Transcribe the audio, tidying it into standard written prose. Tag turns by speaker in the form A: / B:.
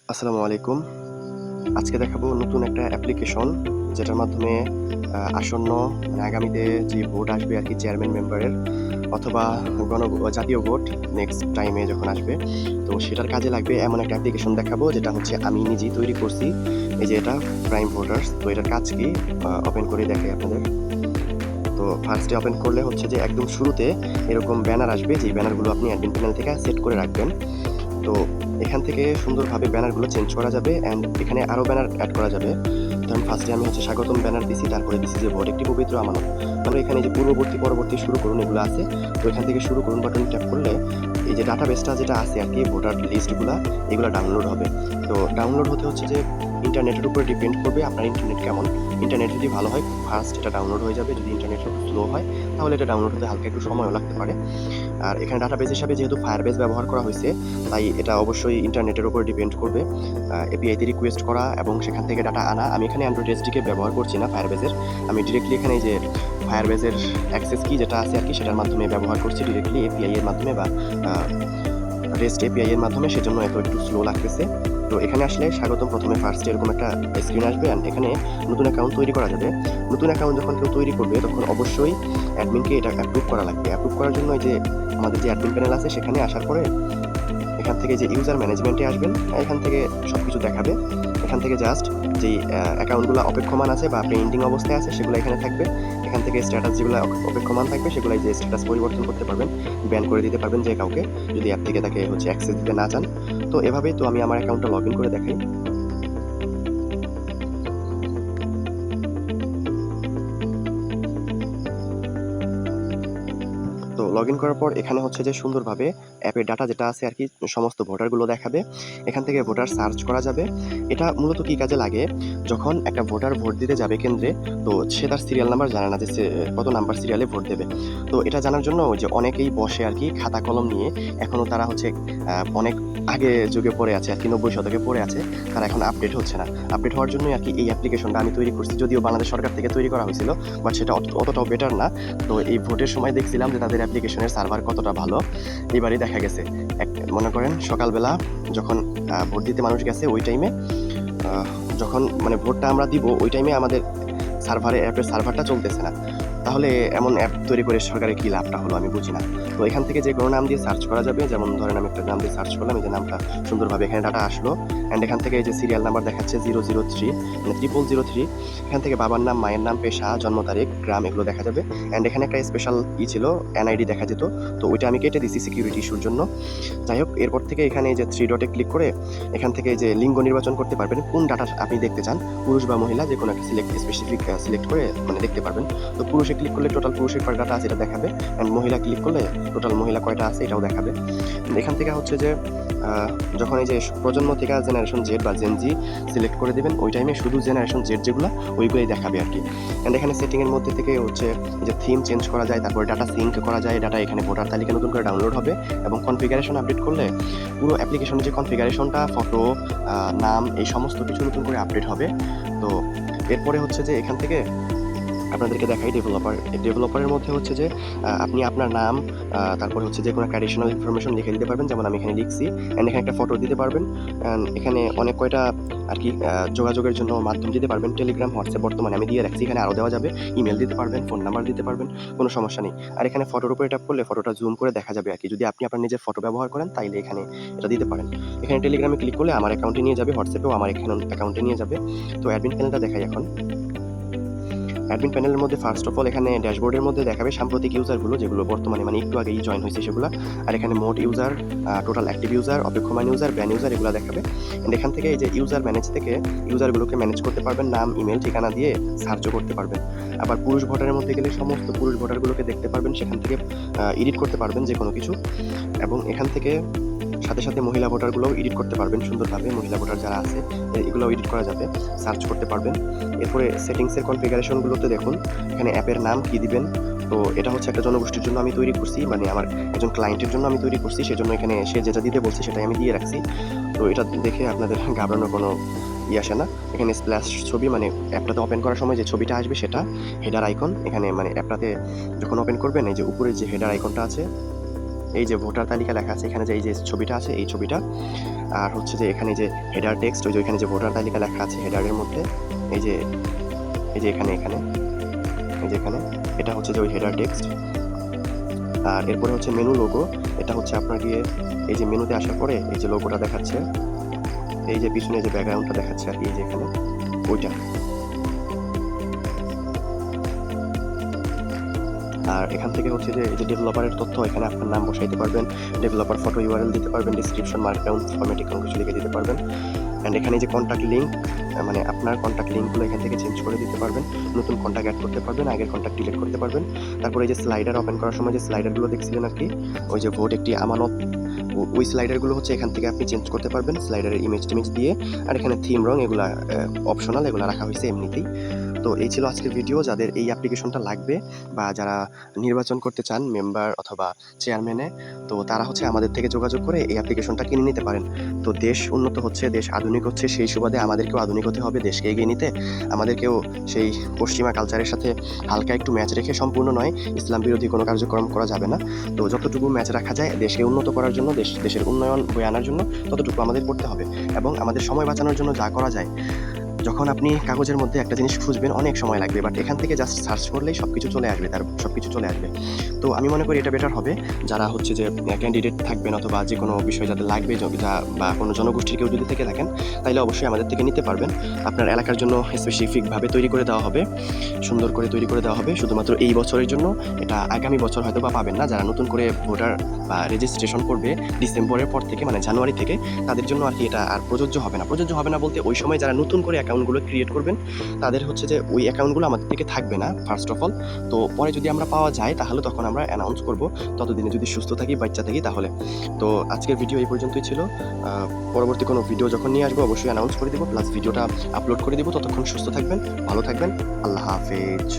A: আসসালামু আলাইকুম। আজকে দেখাবো নতুন একটা অ্যাপ্লিকেশন যেটার মাধ্যমে আসন্ন আগামীতে যে ভোট আসবে আরকি চেয়ারম্যান মেম্বারের অথবা জাতীয় ভোট নেক্সট টাইমে যখন আসবে, তো সেটার কাজে লাগবে এমন একটা অ্যাপ্লিকেশন দেখাবো যেটা হচ্ছে আমি নিজেই তৈরি করছি। এই যে এটা প্রাইম ভোটার্স। তো এটার কাজ কি ওপেন করে দেখাই আপনাদের। তো ফার্স্টে ওপেন করলে হচ্ছে যে একদম শুরুতে এরকম ব্যানার আসবে, যেই ব্যানারগুলো আপনি অ্যাডমিন প্যানেল থেকে সেট করে রাখবেন। তো এখান থেকে সুন্দরভাবে ব্যানারগুলো চেঞ্জ করা যাবে অ্যান্ড এখানে আরও ব্যানার অ্যাড করা যাবে। ধরুন ফার্স্টে আমি হচ্ছে স্বাগতম ব্যানার দিছি, তারপরে দিছি যে ভোট একটি পবিত্র আমানত। মানে এখানে যে পূর্ববর্তী পরবর্তী শুরু করুন এগুলো আছে। তো এখান থেকে শুরু করুন বাটন ট্যাপ করলে এই যে ডাটাবেসটা যেটা আছে আর কি ভোটার লিস্টগুলা, এগুলো ডাউনলোড হবে। তো ডাউনলোড হতে হচ্ছে যে ইন্টারনেটের উপরে ডিপেন্ড করবে আপনার ইন্টারনেট কেমন। ইন্টারনেট যদি ভালো হয় ফার্স্ট এটা ডাউনলোড হয়ে যাবে, যদি ইন্টারনেট স্লো হয় তাহলে এটা ডাউনলোড হতে হালকা একটু সময়ও লাগতে পারে। আর এখানে ডাটাবেস হিসাবে যেহেতু ফায়ারবেস ব্যবহার করা হয়েছে, তাই এটা অবশ্যই ইন্টারনেটের উপর ডিপেন্ড করবে। এপিআইতে রিকোয়েস্ট করা এবং সেখান থেকে ডাটা আনা। আমি এখানে অ্যান্ড্রয়েড এসডিকে ব্যবহার করছি না ফায়ারবেসের। আমি ডিরেক্টলি এখানে এই যে ফায়ারবেসের অ্যাক্সেস কি যেটা আছে আর কি সেটার মাধ্যমে ব্যবহার করছি ডিরেক্টলি এপিআই এর মাধ্যমে বা রেস্ট এপিআই এর মাধ্যমে, সেজন্য এত একটু স্লো লাগতেছে। তো এখানে আসলে স্বাগতম প্রথমে ফার্স্টে এরকম একটা স্ক্রিন আসবে অ্যান্ড এখানে নতুন অ্যাকাউন্ট তৈরি করা যাবে। নতুন অ্যাকাউন্ট যখন কেউ তৈরি করবে তখন অবশ্যই অ্যাডমিনকে এটা অ্যাপ্রুভ করা লাগবে। অ্যাপ্রুভ করার জন্য এই যে আমাদের যে অ্যাডমিন প্যানেল আছে সেখানে আসার পরে এখান থেকে যে ইউজার ম্যানেজমেন্টে আসবেন, এখান থেকে সবকিছু দেখাবে। এখান থেকে জাস্ট যেই অ্যাকাউন্টগুলো অপেক্ষমান আছে বা পেন্ডিং অবস্থায় আছে সেগুলো এখানে থাকবে। এখান থেকে স্ট্যাটাস যেগুলো অপেক্ষমান থাকবে সেগুলো যে স্ট্যাটাস পরিবর্তন করতে পারবেন, ব্যান করে দিতে পারবেন যে কাউকে, যদি অ্যাপ থেকে তাকে হচ্ছে অ্যাক্সেস দিতে না চান। তো এভাবেই তো আমি আমার অ্যাকাউন্টটা লগ ইন করে দেখাই। তো লগ ইন করার পর এখানে হচ্ছে যে সুন্দরভাবে অ্যাপের ডাটা যেটা আছে আর কি সমস্ত ভোটারগুলো দেখাবে। এখান থেকে ভোটার সার্চ করা যাবে। এটা মূলত কী কাজে লাগে, যখন একটা ভোটার ভোট দিতে যাবে কেন্দ্রে, তো সে তার সিরিয়াল নাম্বার জানে না যে সে কত নাম্বার সিরিয়ালে ভোট দেবে। তো এটা জানার জন্য যে অনেকেই বসে আর কি খাতা কলম নিয়ে, এখনও তারা হচ্ছে অনেক আগে যুগে পড়ে আছে আর কি, 90 শতকে পড়ে আছে, তারা এখন আপডেট হচ্ছে না। আপডেট হওয়ার জন্যই আর কি এই অ্যাপ্লিকেশনটা আমি তৈরি করছি, যদিও বাংলাদেশ সরকার থেকে তৈরি করা হয়েছিল, বাট সেটা অতটাও বেটার না। তো এই ভোটের সময় দেখছিলাম যে তাদের অ্যাপ্লিকেশনের সার্ভার কতটা ভালো। এবারই দেখা গেছে মনে করেন সকালবেলা যখন ভোট দিতে মানুষ গেছে ওই টাইমে, যখন মানে ভোটটা আমরা দিব ওই টাইমে আমাদের অ্যাপের সার্ভারটা চলতেছে না। তাহলে এমন অ্যাপ তৈরি করে সরকারের কী লাভটা হলো আমি বুঝি না। তো এখান থেকে যে কোনো নাম দিয়ে সার্চ করা যাবে, যেমন ধরেন আমি একটা নাম দিয়ে সার্চ করলাম, এই যে নামটা সুন্দরভাবে এখানে ডাটা আসলো অ্যান্ড এখান থেকে এই যে সিরিয়াল নাম্বার দেখাচ্ছে 003 মানে 0003। এখান থেকে বাবার নাম, মায়ের নাম, পেশা, জন্ম তারিখ, গ্রাম এগুলো দেখা যাবে অ্যান্ড এখানে একটা স্পেশাল ছিল এনআইডি দেখা যেত, তো ওইটা আমি কেটে দিছি সিকিউরিটি ইস্যুর জন্য। যাই হোক, এরপর থেকে এখানে এই যে 3 ডটে ক্লিক করে এখান থেকে যে লিঙ্গ নির্বাচন করতে পারবেন, কোন ডাটা আপনি দেখতে চান, পুরুষ বা মহিলা যে কোনো একটা স্পেসিফিক সিলেক্ট করে মানে দেখতে পারবেন। তো পুরুষে ক্লিক করলে টোটাল পুরুষের কয়টা ডাটা আছে এটা দেখাবে অ্যান্ড মহিলা ক্লিক করলে টোটাল মহিলা কয়টা আছে এটাও দেখাবে। এখান থেকে হচ্ছে যে যখন এই যে প্রজন্ম থেকে জেনারেশন জেড বা জেনজি সিলেক্ট করে দেবেন, ওই টাইমে শুধু জেনারেশন জেড যেগুলো ওইগুলোই দেখাবে আর কি। অ্যান্ড এখানে সেটিংয়ের মধ্যে থেকে হচ্ছে যে থিম চেঞ্জ করা যায়, তারপরে ডাটা সিঙ্ক করা যায়, ডাটা এখানে ভোটার তালিকা নতুন করে ডাউনলোড হবে এবং কনফিগারেশন আপডেট করলে পুরো অ্যাপ্লিকেশনের যে কনফিগারেশনটা, ফটো, নাম, এই সমস্ত কিছু নতুন করে আপডেট হবে। তো এরপরে হচ্ছে যে এখান থেকে আপনাদেরকে দেখাই ডেভেলপারের মধ্যে হচ্ছে যে আপনি আপনার নাম, তারপরে হচ্ছে যে কোনো একটা অ্যাডিশনাল ইনফরমেশন লিখে দিতে পারবেন, যেমন আমি এখানে লিখছি অ্যান্ড এখানে একটা ফটো দিতে পারবেন অ্যান্ড এখানে অনেক কয়টা আর কি যোগাযোগের জন্য মাধ্যম দিতে পারবেন, টেলিগ্রাম, হোয়াটসঅ্যাপ বর্তমানে আমি দিয়ে রাখছি, এখানে আরও দেওয়া যাবে, ইমেল দিতে পারবেন, ফোন নাম্বার দিতে পারবেন, কোনো সমস্যা নেই। আর এখানে ফটোর উপরে ট্যাপ করলে ফটোটা জুম করে দেখা যাবে আর কি, যদি আপনি আপনার নিজের ফটো ব্যবহার করেন তাইলে এখানে এটা দিতে পারেন। এখানে টেলিগ্রামে ক্লিক করলে আমার অ্যাকাউন্টে নিয়ে যাবে, হোয়াটসঅ্যাপেও আমার এখানে অ্যাকাউন্টে নিয়ে যাবে। তো অ্যাডমিন প্যানেলটা দেখাই এখন। অ্যাডমিন প্যানেলের মধ্যে ফার্স্ট অফ অল এখানে ড্যাশবোর্ডের মধ্যে দেখাবে সাম্প্রতিক ইউজারগুলো যেগুলো বর্তমানে মানে একটু আগেই জয়েন হয়েছে সেগুলো। আর এখানে মোট ইউজার, টোটাল অ্যাক্টিভ ইউজার, অপেক্ষমান ইউজার, ব্যান ইউজার এগুলো দেখাবে। অ্যান্ড এখান থেকে এই যে ইউজার ম্যানেজ থেকে ইউজারগুলোকে ম্যানেজ করতে পারবেন, নাম, ইমেল, ঠিকানা দিয়ে সার্চও করতে পারবেন। আবার পুরুষ ভোটারের মধ্যে গেলে সমস্ত পুরুষ ভোটারগুলোকে দেখতে পারবেন, সেখান থেকে এডিট করতে পারবেন যে কোনো কিছু। এবং এখান থেকে সাথে সাথে মহিলা ভোটারগুলোও এডিট করতে পারবেন সুন্দরভাবে, মহিলা ভোটার যারা আছে এগুলোও এডিট করা যাবে, সার্চ করতে পারবেন। এরপরে সেটিংসের কনফিগারেশনগুলোতে দেখুন এখানে অ্যাপের নাম কী দিবেন। তো এটা হচ্ছে একটা জনগোষ্ঠীর জন্য আমি তৈরি করছি, মানে আমার একজন ক্লায়েন্টের জন্য আমি তৈরি করছি, সেজন্য এখানে সে যেটা দিতে বলছে সেটাই আমি দিয়ে রাখছি। তো এটা দেখে আপনাদের ঘাবড়ানোর কোনো আসে না। এখানে স্প্ল্যাশ ছবি মানে অ্যাপটাতে ওপেন করার সময় যে ছবিটা আসবে সেটা, হেডার আইকন, এখানে মানে অ্যাপটাতে যখন ওপেন করবেন এই যে উপরে যে হেডার আইকনটা আছে এই যে ভোটার তালিকা লেখা আছে, এখানে যে এই যে ছবিটা আছে এই ছবিটা, আর হচ্ছে যে এখানে যে হেডার টেক্সট, ওই যে এখানে যে ভোটার তালিকা লেখা আছে হেডারের মধ্যে, এই যে এখানে এই যে এখানে এটা হচ্ছে যে ওই হেডার টেক্সট। আর এরপরে হচ্ছে মেনু লোগো, এটা হচ্ছে আপনার গিয়ে এই যে মেনুতে আসার পরে এই যে লোগোটা দেখাচ্ছে, এই যে পিছনে যে ব্যাকগ্রাউন্ডটা দেখাচ্ছে আর কি, এই যে এখানে ওইটা। আর এখান থেকে হচ্ছে যে এই যে ডেভেলপারের তথ্য, এখানে আপনার নাম বসাইতে পারবেন, ডেভেলপার ফটো ইউআরএল দিতে পারবেন, ডিসক্রিপশন মার্কডাউন ফরম্যাটে কোনো কিছু লিখে দিতে পারবেন। অ্যান্ড এখানে যে কন্ট্যাক্ট লিঙ্ক, মানে আপনার কন্ট্যাক্ট লিঙ্কগুলো এখান থেকে চেঞ্জ করে দিতে পারবেন, নতুন কন্ট্যাক্ট অ্যাড করতে পারবেন, আগের কন্ট্যাক্ট ডিলিট করতে পারবেন। তারপরে এই যে স্লাইডার ওপেন করার সময় যে স্লাইডারগুলো দেখছিলেন আর কি, ওই যে ভোট একটি আমানত, ওই স্লাইডারগুলো হচ্ছে এখান থেকে আপনি চেঞ্জ করতে পারবেন স্লাইডারের ইমেজ টিমেজ দিয়ে। আর এখানে থিম রং এগুলা অপশনাল, এগুলো রাখা হয়েছে এমনিতেই। তো এই ছিল আজকের ভিডিও। যাদের এই অ্যাপ্লিকেশনটা লাগবে বা যারা নির্বাচন করতে চান মেম্বার অথবা চেয়ারম্যানে, তো তারা হচ্ছে আমাদের থেকে যোগাযোগ করে এই অ্যাপ্লিকেশনটা কিনে নিতে পারেন। তো দেশ উন্নত হচ্ছে, দেশ আধুনিক হচ্ছে, সেই সুবাদে আমাদেরকেও আধুনিক হতে হবে, দেশকে এগিয়ে নিতে আমাদেরকেও সেই পশ্চিমা কালচারের সাথে হালকা একটু ম্যাচ রেখে, সম্পূর্ণ নয়, ইসলাম বিরোধী কোনো কার্যক্রম করা যাবে না। তো যতটুকু ম্যাচ রাখা যায় দেশকে উন্নত করার জন্য, দেশের উন্নয়ন বয়ে আনার জন্য ততটুকু আমাদের করতে হবে। এবং আমাদের সময় বাঁচানোর জন্য যা করা যায়, যখন আপনি কাগজের মধ্যে একটা জিনিস খুঁজবেন অনেক সময় লাগবে, বাট এখান থেকে জাস্ট সার্চ করলেই সবকিছু চলে আসবে, সবকিছু চলে আসবে। তো আমি মনে করি এটা বেটার হবে। যারা হচ্ছে যে ক্যান্ডিডেট থাকবেন অথবা যে কোনো বিষয় যাদের লাগবে, বা কোনো জনগোষ্ঠীর কেউ যদি থেকে থাকেন, তাইলে অবশ্যই আমাদের থেকে নিতে পারবেন। আপনার এলাকার জন্য স্পেসিফিকভাবে তৈরি করে দেওয়া হবে, সুন্দর করে তৈরি করে দেওয়া হবে, শুধুমাত্র এই বছরের জন্য। এটা আগামী বছর হয়তো বা পাবেন না। যারা নতুন করে ভোটার বা রেজিস্ট্রেশন করবে ডিসেম্বরের পর থেকে, মানে জানুয়ারি থেকে, তাদের জন্য আর কি এটা আর প্রযোজ্য হবে না। প্রযোজ্য হবে না বলতে, ওই সময় যারা নতুন করে অ্যাকাউন্টগুলো ক্রিয়েট করবেন, তাদের হচ্ছে যে ওই অ্যাকাউন্টগুলো আমাদের থেকে থাকবে না ফার্স্ট অফ অল। তো পরে যদি আমরা পাওয়া যায় তাহলে তখন আমরা অ্যানাউন্স করব, ততদিনে যদি সুস্থ থাকি, বাচ্চা থাকি তাহলে। তো আজকের ভিডিও এই পর্যন্তই ছিল। পরবর্তী কোনো ভিডিও যখন নিয়ে আসবো অবশ্যই অ্যানাউন্স করে দিব, প্লাস ভিডিওটা আপলোড করে দিব। ততক্ষণ সুস্থ থাকবেন, ভালো থাকবেন, আল্লাহ হাফেজ।